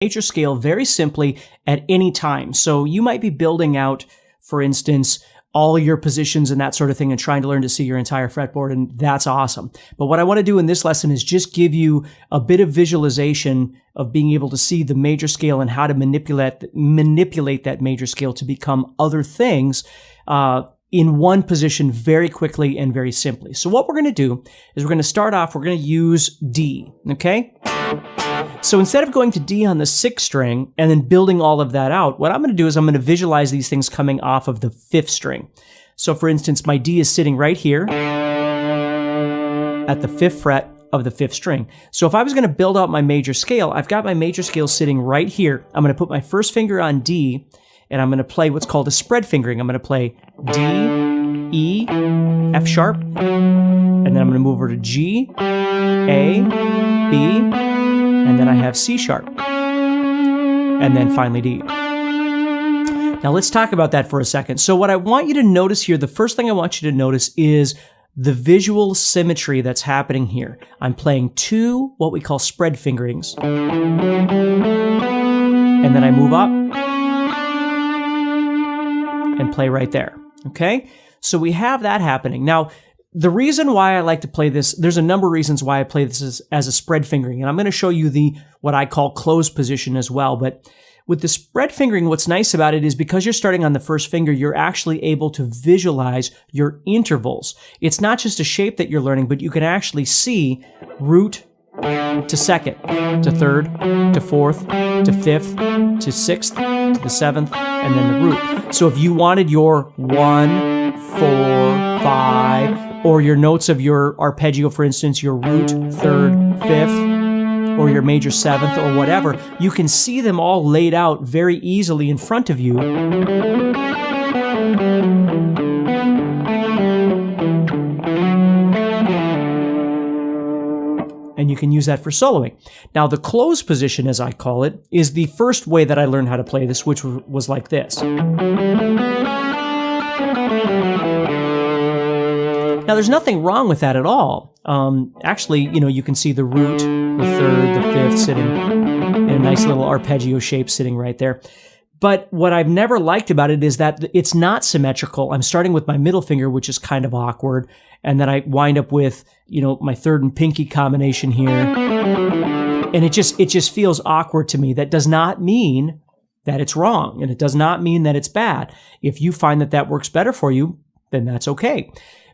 major scale very simply at any time. So you might be building out, for instance, all your positions and that sort of thing and trying to learn to see your entire fretboard, and that's awesome. But what I want to do in this lesson is just give you a bit of visualization of being able to see the major scale and how to manipulate that major scale to become other things in one position very quickly and very simply. So what we're going to do is we're going to start off, we're going to use D, okay? So instead of going to D on the 6th string and then building all of that out, what I'm going to do is I'm going to visualize these things coming off of the 5th string. So for instance, my D is sitting right here at the 5th fret of the 5th string. So if I was going to build out my major scale, I've got my major scale sitting right here. I'm going to put my first finger on D, and I'm going to play what's called a spread fingering. I'm going to play D, E, F sharp, and then I'm going to move over to G, A, B, and then I have C sharp, and then finally D. Now let's talk about that for a second. So what I want you to notice here, the first thing I want you to notice is the visual symmetry that's happening here. I'm playing 2 what we call spread fingerings, and then I move up and play right there, okay? So we have that happening. Now, the reason why I like to play this, there's a number of reasons why I play this as a spread fingering, and I'm going to show you the what I call closed position as well. But with the spread fingering, what's nice about it is because you're starting on the first finger, you're actually able to visualize your intervals. It's not just a shape that you're learning, but you can actually see root to 2nd, to 3rd, to 4th, to 5th, to 6th, to the 7th, and then the root. So if you wanted your 1, 4, 5, or your notes of your arpeggio, for instance, your root 3rd, 5th, or your major 7th, or whatever, you can see them all laid out very easily in front of you. And you can use that for soloing. Now, the closed position, as I call it, is the first way that I learned how to play this, which was like this. Now, there's nothing wrong with that at all. Actually, you know, you can see the root, the 3rd, the 5th sitting in a nice little arpeggio shape sitting right there. But what I've never liked about it is that it's not symmetrical. I'm starting with my middle finger, which is kind of awkward, and then I wind up with, you know, my 3rd and pinky combination here, and it just feels awkward to me. That does not mean that it's wrong, and it does not mean that it's bad. If you find that that works better for you, then that's okay.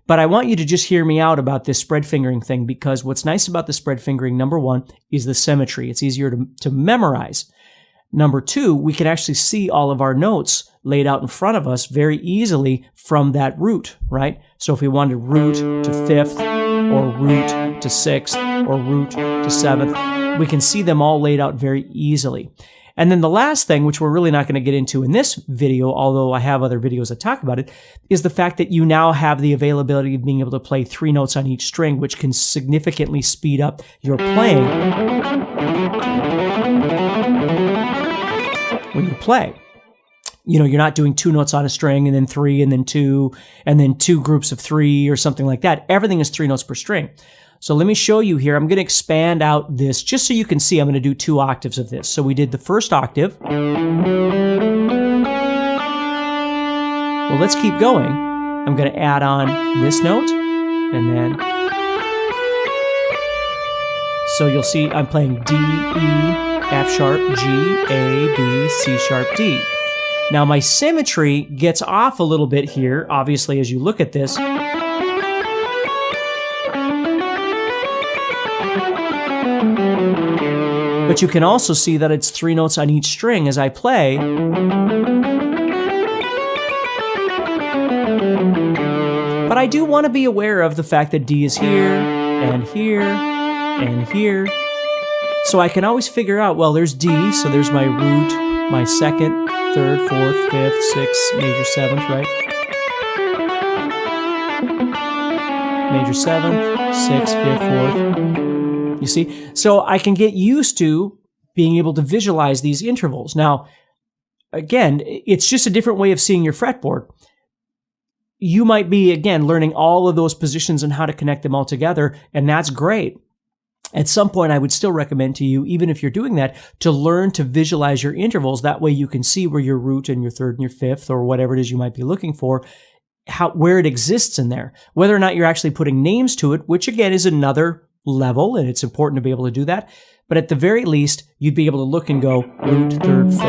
But I want you to just hear me out about this spread fingering thing, because what's nice about the spread fingering, number 1, is the symmetry. It's easier to memorize. Number 2, we can actually see all of our notes laid out in front of us very easily from that root, right? So if we wanted root to 5th, or root to 6th, or root to 7th, we can see them all laid out very easily. And then the last thing, which we're really not going to get into in this video, although I have other videos that talk about it, is the fact that you now have the availability of being able to play 3 notes on each string, which can significantly speed up your playing when you play. You know, you're not doing 2 notes on a string and then 3 and then 2 and then 2 groups of 3 or something like that. Everything is 3 notes per string. So let me show you here. I'm going to expand out this just so you can see. I'm going to do 2 octaves of this. So we did the first octave. Well, let's keep going. I'm going to add on this note, and then so you'll see I'm playing D, E, F sharp, G, A, B, C sharp, D. Now my symmetry gets off a little bit here, obviously, as you look at this. But you can also see that it's 3 notes on each string as I play. But I do want to be aware of the fact that D is here, and here, and here. So I can always figure out, well, there's D, so there's my root, my 2nd, 3rd, 4th, 5th, 6th, major 7th, right? Major 7th, 6th, 5th, 4th. You see? So I can get used to being able to visualize these intervals. Now, again, it's just a different way of seeing your fretboard. You might be, again, learning all of those positions and how to connect them all together, and that's great. At some point, I would still recommend to you, even if you're doing that, to learn to visualize your intervals. That way you can see where your root and your third and your fifth, or whatever it is you might be looking for, where it exists in there. Whether or not you're actually putting names to it, which again is another level, and it's important to be able to do that. But at the very least, you'd be able to look and go root, third, fifth,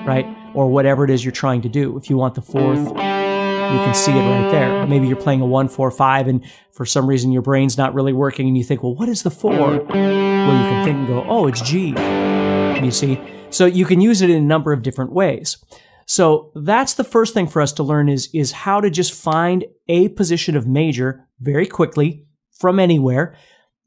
right? Or whatever it is you're trying to do. If you want the fourth, you can see it right there. Maybe you're playing a 1, 4, 5, and for some reason your brain's not really working, and you think, well, what is the 4? Well, you can think and go, oh, it's G. You see? So you can use it in a number of different ways. So that's the first thing for us to learn is how to just find a position of major very quickly from anywhere.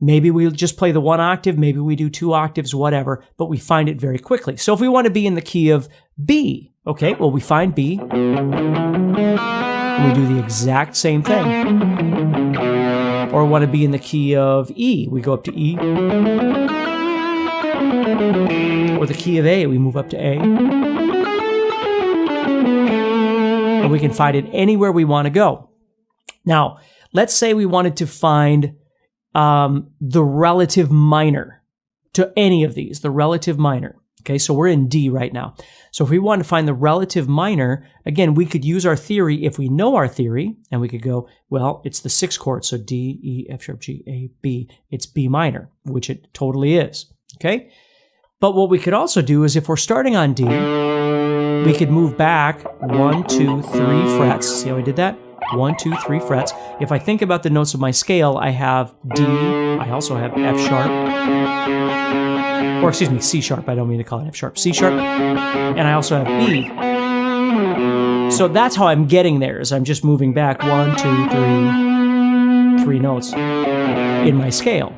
Maybe we just play the 1 octave, maybe we do 2 octaves, whatever, but we find it very quickly. So if we want to be in the key of B, okay, well, we find B, and we do the exact same thing. Or want to be in the key of E, we go up to E. Or the key of A, we move up to A. And we can find it anywhere we want to go. Now, let's say we wanted to find the relative minor to any of these, the relative minor. Okay, so we're in D right now. So if we want to find the relative minor, again, we could use our theory if we know our theory, and we could go, well, it's the 6 chord, so D, E, F sharp, G, A, B. It's B minor, which it totally is. Okay, but what we could also do is if we're starting on D, we could move back 1, 2, 3 frets. See how I did that? 1, 2, 3 frets. If I think about the notes of my scale, I have D, I also have F sharp, or excuse me, C sharp. I don't mean to call it F sharp, C sharp, and I also have B. So that's how I'm getting there, is I'm just moving back 1, 2, 3 notes in my scale.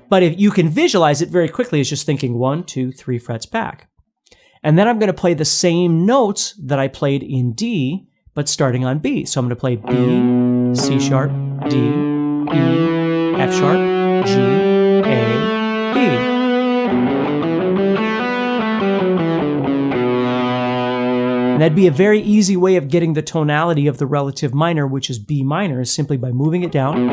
But if you can visualize it very quickly, it's just thinking 1, 2, 3 frets back. And then I'm going to play the same notes that I played in D, but starting on B. So I'm going to play B, C sharp, D, E, F sharp, G, A, B. And that'd be a very easy way of getting the tonality of the relative minor, which is B minor, is simply by moving it down.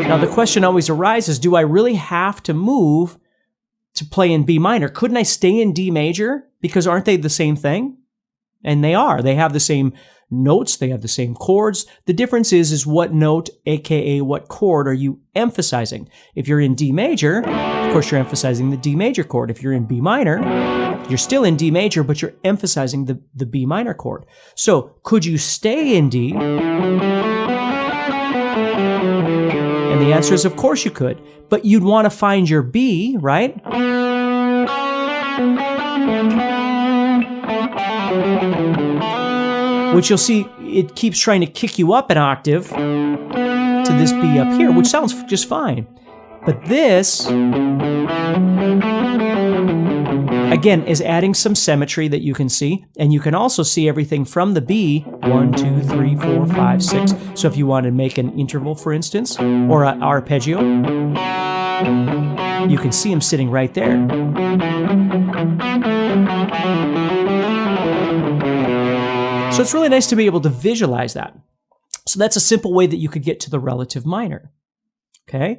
Now the question always arises, do I really have to move to play in B minor? Couldn't I stay in D major? Because aren't they the same thing? And they are. They have the same notes. They have the same chords. The difference is what note, aka what chord, are you emphasizing? If you're in D major, of course you're emphasizing the D major chord. If you're in B minor, you're still in D major, but you're emphasizing the B minor chord. So could you stay in D? And the answer is, of course you could. But you'd want to find your B, right? Which you'll see, it keeps trying to kick you up an octave to this B up here, which sounds just fine. But this, again, is adding some symmetry that you can see. And you can also see everything from the B, 1, 2, 3, 4, 5, 6. So if you want to make an interval, for instance, or an arpeggio, you can see them sitting right there. So it's really nice to be able to visualize that. So that's a simple way that you could get to the relative minor. Okay?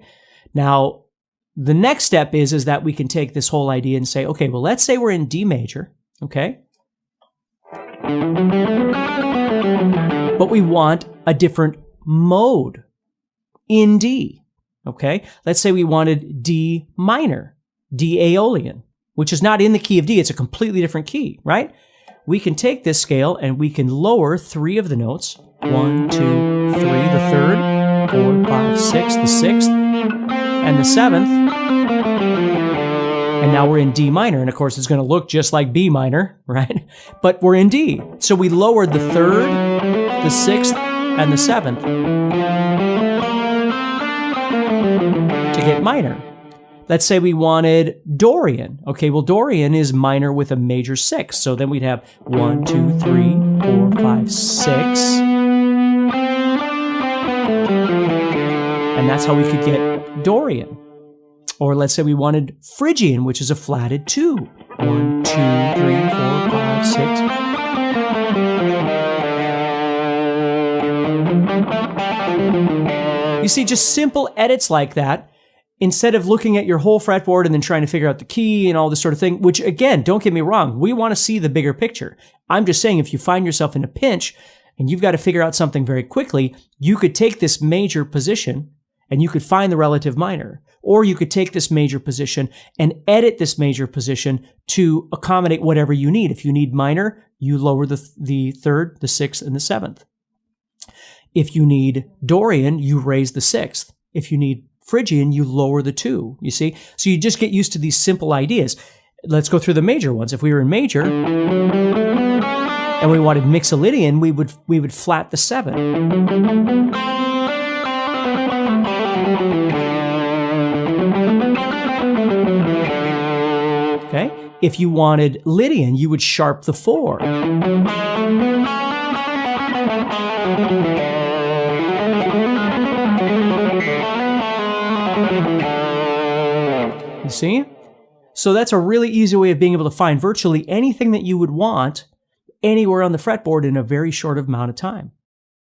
Now, the next step is that we can take this whole idea and say, okay, well, let's say we're in D major, okay? But we want a different mode in D, okay? Let's say we wanted D minor, D Aeolian, which is not in the key of D. It's a completely different key, right? We can take this scale and we can lower 3 of the notes. 1, 2, 3, the 3rd, 4, 5, 6, the 6th, and the 7th. And now we're in D minor. And of course, it's going to look just like B minor, right? But we're in D. So we lowered the 3rd, the 6th, and the 7th to get minor. Let's say we wanted Dorian. Okay, well, Dorian is minor with a major 6. So then we'd have 1, 2, 3, 4, 5, 6. And that's how we could get Dorian. Or let's say we wanted Phrygian, which is a flatted 2. 1, 2, 3, 4, 5, 6. You see, just simple edits like that, instead of looking at your whole fretboard and then trying to figure out the key and all this sort of thing, which again, don't get me wrong, we want to see the bigger picture. I'm just saying if you find yourself in a pinch and you've got to figure out something very quickly, you could take this major position and you could find the relative minor. Or you could take this major position and edit this major position to accommodate whatever you need. If you need minor, you lower the third, the sixth, and the seventh. If you need Dorian, you raise the sixth. If you need Phrygian, you lower the two, you see? So you just get used to these simple ideas. Let's go through the major ones. If we were in major and we wanted Mixolydian, we would flat the seven. Okay? If you wanted Lydian, you would sharp the four. You see? So that's a really easy way of being able to find virtually anything that you would want anywhere on the fretboard in a very short amount of time.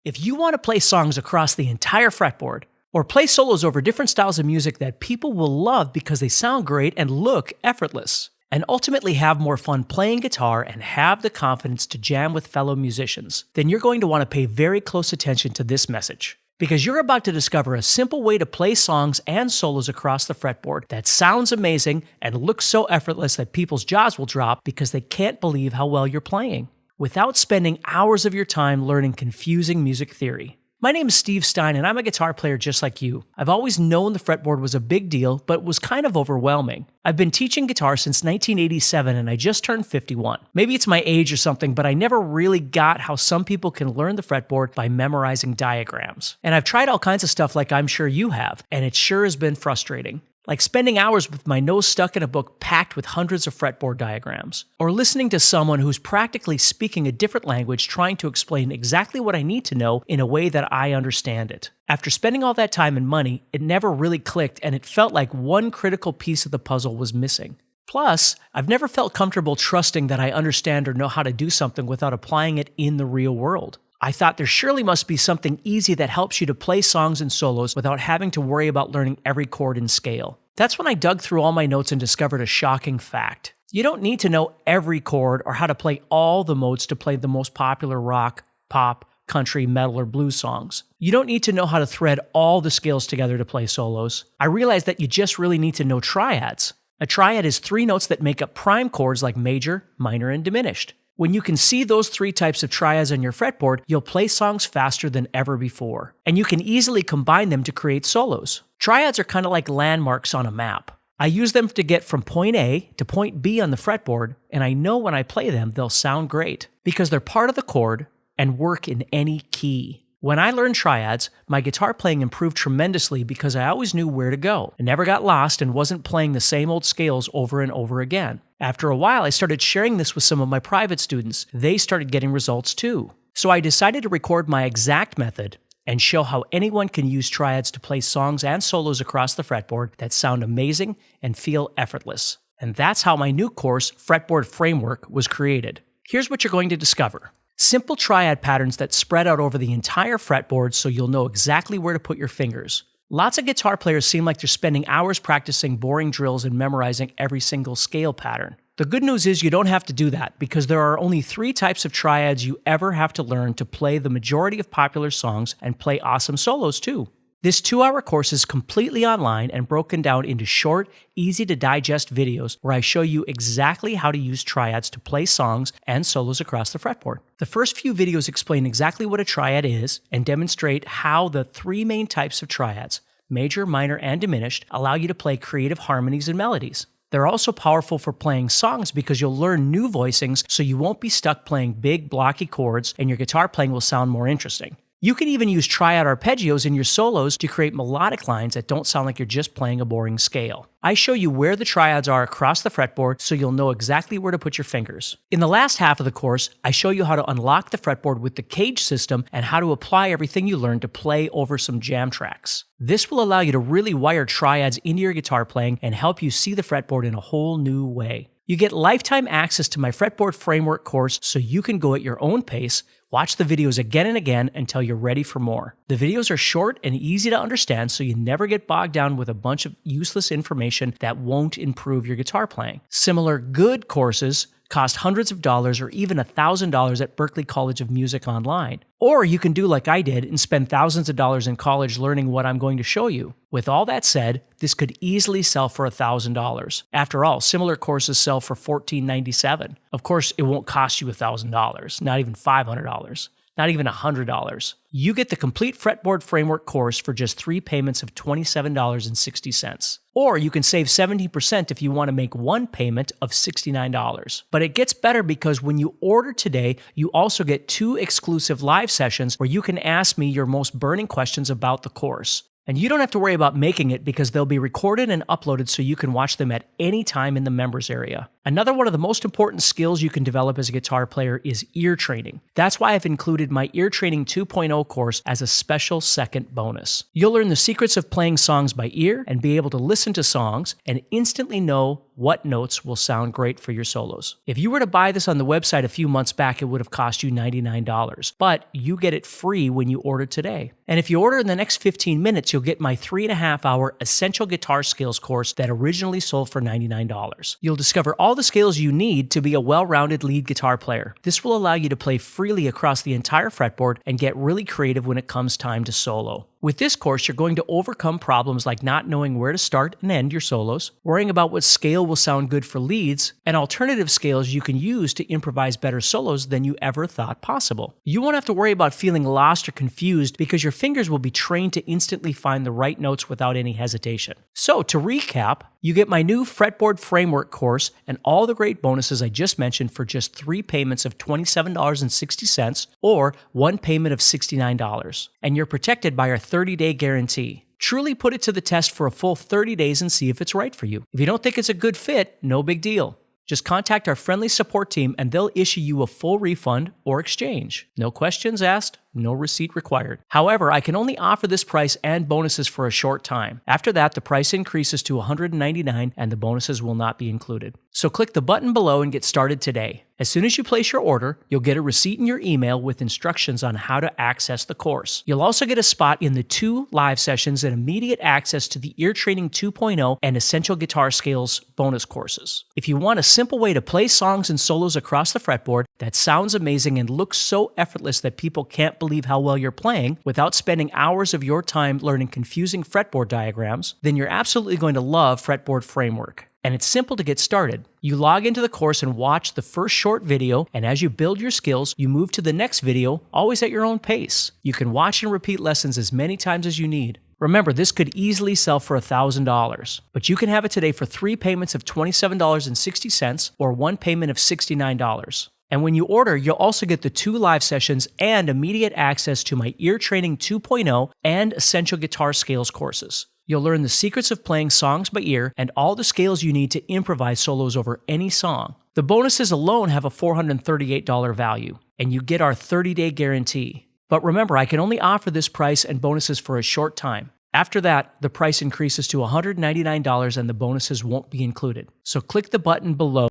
If you want to play songs across the entire fretboard, or play solos over different styles of music that people will love because they sound great and look effortless, and ultimately have more fun playing guitar and have the confidence to jam with fellow musicians, then you're going to want to pay very close attention to this message. Because you're about to discover a simple way to play songs and solos across the fretboard that sounds amazing and looks so effortless that people's jaws will drop because they can't believe how well you're playing, without spending hours of your time learning confusing music theory. My name is Steve Stine, and I'm a guitar player just like you. I've always known the fretboard was a big deal, but was kind of overwhelming. I've been teaching guitar since 1987, and I just turned 51. Maybe it's my age or something, but I never really got how some people can learn the fretboard by memorizing diagrams. And I've tried all kinds of stuff like I'm sure you have, and it sure has been frustrating. Like spending hours with my nose stuck in a book packed with hundreds of fretboard diagrams, or listening to someone who's practically speaking a different language trying to explain exactly what I need to know in a way that I understand it. After spending all that time and money, it never really clicked, and it felt like one critical piece of the puzzle was missing. Plus, I've never felt comfortable trusting that I understand or know how to do something without applying it in the real world. I thought there surely must be something easy that helps you to play songs and solos without having to worry about learning every chord and scale. That's when I dug through all my notes and discovered a shocking fact. You don't need to know every chord or how to play all the modes to play the most popular rock, pop, country, metal, or blues songs. You don't need to know how to thread all the scales together to play solos. I realized that you just really need to know triads. A triad is 3 notes that make up prime chords like major, minor, and diminished. When you can see those 3 types of triads on your fretboard, you'll play songs faster than ever before. And you can easily combine them to create solos. Triads are kind of like landmarks on a map. I use them to get from point A to point B on the fretboard, and I know when I play them, they'll sound great because they're part of the chord and work in any key. When I learned triads, my guitar playing improved tremendously because I always knew where to go. I never got lost and wasn't playing the same old scales over and over again. After a while, I started sharing this with some of my private students. They started getting results too. So I decided to record my exact method and show how anyone can use triads to play songs and solos across the fretboard that sound amazing and feel effortless. And that's how my new course, Fretboard Framework, was created. Here's what you're going to discover. Simple triad patterns that spread out over the entire fretboard so you'll know exactly where to put your fingers. Lots of guitar players seem like they're spending hours practicing boring drills and memorizing every single scale pattern. The good news is you don't have to do that because there are only 3 types of triads you ever have to learn to play the majority of popular songs and play awesome solos too. This 2-hour course is completely online and broken down into short, easy-to-digest videos where I show you exactly how to use triads to play songs and solos across the fretboard. The first few videos explain exactly what a triad is and demonstrate how the 3 main types of triads, major, minor, and diminished, allow you to play creative harmonies and melodies. They're also powerful for playing songs because you'll learn new voicings so you won't be stuck playing big, blocky chords and your guitar playing will sound more interesting. You can even use triad arpeggios in your solos to create melodic lines that don't sound like you're just playing a boring scale. I show you where the triads are across the fretboard so you'll know exactly where to put your fingers. In the last half of the course, I show you how to unlock the fretboard with the cage system and how to apply everything you learned to play over some jam tracks. This will allow you to really wire triads into your guitar playing and help you see the fretboard in a whole new way. You get lifetime access to my Fretboard Framework course so you can go at your own pace Watch the videos again and again until you're ready for more. The videos are short and easy to understand, so you never get bogged down with a bunch of useless information that won't improve your guitar playing. Similar good courses cost hundreds of dollars or even $1,000 at Berklee College of Music online. Or you can do like I did and spend thousands of dollars in college learning what I'm going to show you. With all that said, this could easily sell for $1,000. After all, similar courses sell for $14.97. Of course, it won't cost you $1,000, not even $500. Not even $100. You get the complete Fretboard Framework course for just 3 payments of $27.60. Or you can save 70% if you want to make one payment of $69. But it gets better because when you order today, you also get 2 exclusive live sessions where you can ask me your most burning questions about the course. And you don't have to worry about making it because they'll be recorded and uploaded so you can watch them at any time in the members area. Another one of the most important skills you can develop as a guitar player is ear training. That's why I've included my Ear Training 2.0 course as a special second bonus. You'll learn the secrets of playing songs by ear and be able to listen to songs and instantly know what notes will sound great for your solos. If you were to buy this on the website a few months back, it would have cost you $99, but you get it free when you order today. And if you order in the next 15 minutes, you'll get my 3.5-hour Essential Guitar Skills course that originally sold for $99. You'll discover all the skills you need to be a well-rounded lead guitar player. This will allow you to play freely across the entire fretboard and get really creative when it comes time to solo. With this course, you're going to overcome problems like not knowing where to start and end your solos, worrying about what scale will sound good for leads, and alternative scales you can use to improvise better solos than you ever thought possible. You won't have to worry about feeling lost or confused because your fingers will be trained to instantly find the right notes without any hesitation. So, to recap, you get my new Fretboard Framework course and all the great bonuses I just mentioned for just 3 payments of $27.60 or one payment of $69. And you're protected by our 30-day guarantee. Truly put it to the test for a full 30 days and see if it's right for you. If you don't think it's a good fit, no big deal. Just contact our friendly support team and they'll issue you a full refund or exchange. No questions asked, no receipt required. However, I can only offer this price and bonuses for a short time. After that, the price increases to $199 and the bonuses will not be included. So click the button below and get started today. As soon as you place your order, you'll get a receipt in your email with instructions on how to access the course. You'll also get a spot in the 2 live sessions and immediate access to the Ear Training 2.0 and Essential Guitar Skills bonus courses. If you want a simple way to play songs and solos across the fretboard that sounds amazing and looks so effortless that people can't believe how well you're playing without spending hours of your time learning confusing fretboard diagrams, then you're absolutely going to love Fretboard Framework. And it's simple to get started. You log into the course and watch the first short video, and as you build your skills, you move to the next video, always at your own pace. You can watch and repeat lessons as many times as you need. Remember, this could easily sell for $1,000, but you can have it today for 3 payments of $27.60 or one payment of $69. And when you order, you'll also get the 2 live sessions and immediate access to my Ear Training 2.0 and Essential Guitar Scales courses. You'll learn the secrets of playing songs by ear and all the scales you need to improvise solos over any song. The bonuses alone have a $438 value, and you get our 30-day guarantee. But remember, I can only offer this price and bonuses for a short time. After that, the price increases to $199 and the bonuses won't be included. So click the button below